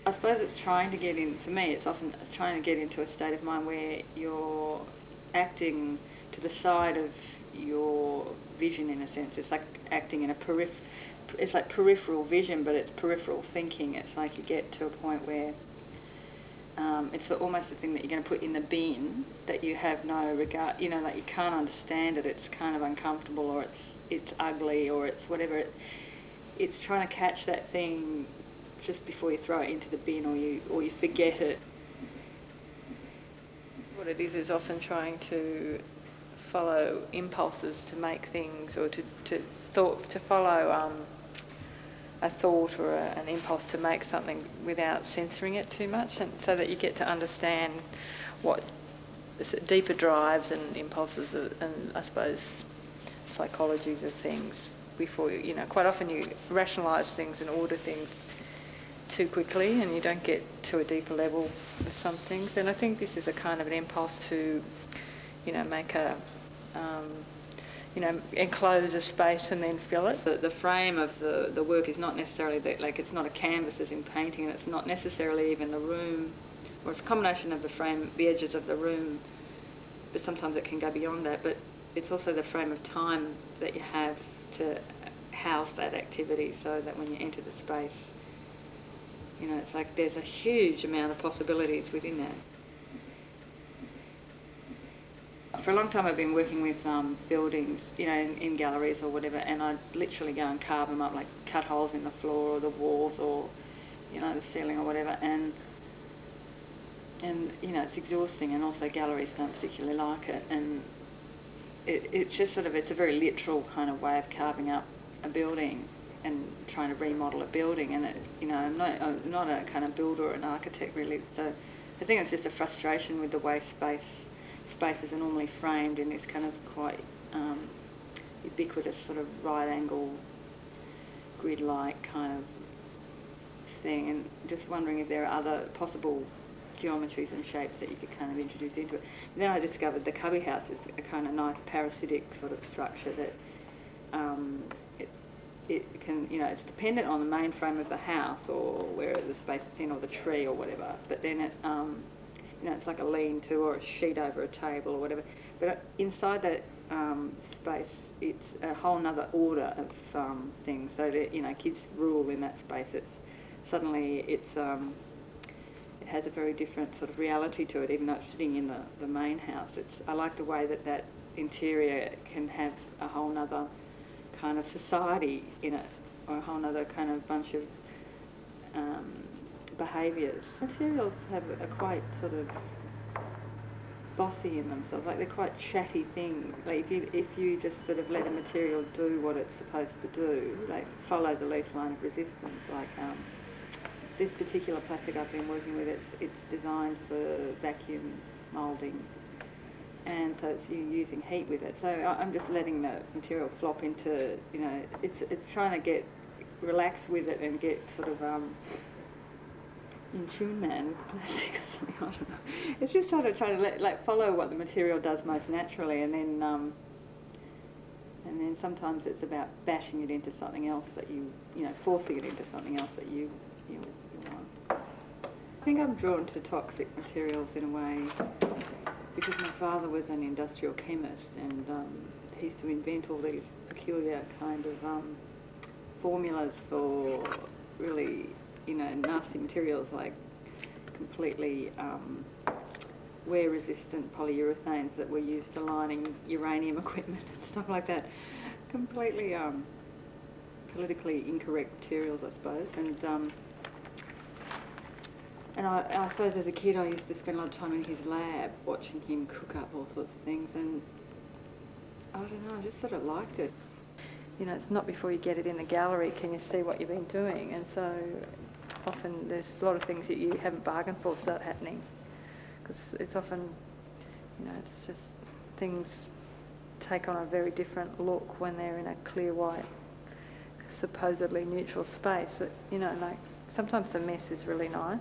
I suppose it's trying to get in, for me, it's trying to get into a state of mind where you're acting to the side of your vision, in a sense. It's like acting in it's like peripheral vision, but it's peripheral thinking. It's like you get to a point where it's almost a thing that you're going to put in the bin that you have no regard, you know, like you can't understand it, it's kind of uncomfortable, or it's ugly, or it's whatever. It's trying to catch that thing just before you throw it into the bin, or you forget it. What it is often trying to follow impulses to make things, or to follow a thought or an impulse to make something without censoring it too much, and so that you get to understand what deeper drives and impulses and I suppose psychologies of things before you know, quite often you rationalise things and order things too quickly and you don't get to a deeper level with some things. And I think this is a kind of an impulse to, you know, make enclose a space and then fill it. The frame of the work is not necessarily that, like, it's not a canvas as in painting, and it's not necessarily even the room, or it's a combination of the frame, the edges of the room, but sometimes it can go beyond that. But it's also the frame of time that you have to house that activity, so that when you enter the space, you know, it's like there's a huge amount of possibilities within that. For a long time I've been working with buildings, you know, in galleries or whatever, and I'd literally go and carve them up, like cut holes in the floor or the walls or, you know, the ceiling or whatever, and you know, it's exhausting, and also galleries don't particularly like it, and it's just sort of, it's a very literal kind of way of carving up a building and trying to remodel a building, and it, you know, I'm not a kind of builder or an architect really, so I think it's just a frustration with the way spaces are normally framed in this kind of quite ubiquitous sort of right angle grid-like kind of thing, and just wondering if there are other possible geometries and shapes that you could kind of introduce into it. And then I discovered the cubby house is a kind of nice parasitic sort of structure that it can, you know, it's dependent on the main frame of the house or where the space it's in, or the tree or whatever, but then it you know, it's like a lean-to or a sheet over a table or whatever. But inside that space, it's a whole nother order of things. So that, you know, kids rule in that space. It has a very different sort of reality to it, even though it's sitting in the main house. I like the way that interior can have a whole nother kind of society in it, or a whole nother kind of bunch of behaviours. Materials have a quite sort of bossy in themselves, like they're quite chatty things. Like if you just sort of let a material do what it's supposed to do, like follow the least line of resistance. Like this particular plastic I've been working with, it's designed for vacuum moulding, and so it's using heat with it. So I'm just letting the material flop into, you know, it's trying to get relaxed with it and get sort of in tune, man, with the plastic or something. I don't know. It's just sort of trying to follow what the material does most naturally, and then sometimes it's about bashing it into something else that you know, forcing it into something else that you want. I think I'm drawn to toxic materials in a way because my father was an industrial chemist, and he used to invent all these peculiar kind of formulas for really, you know, nasty materials, like completely wear-resistant polyurethanes that were used for lining uranium equipment and stuff like that. Completely politically incorrect materials, I suppose. And I suppose as a kid I used to spend a lot of time in his lab watching him cook up all sorts of things, and I don't know, I just sort of liked it. You know, it's not before you get it in the gallery can you see what you've been doing, and so often there's a lot of things that you haven't bargained for start happening, because it's often, you know, it's just things take on a very different look when they're in a clear white, supposedly neutral space. That, you know, like sometimes the mess is really nice.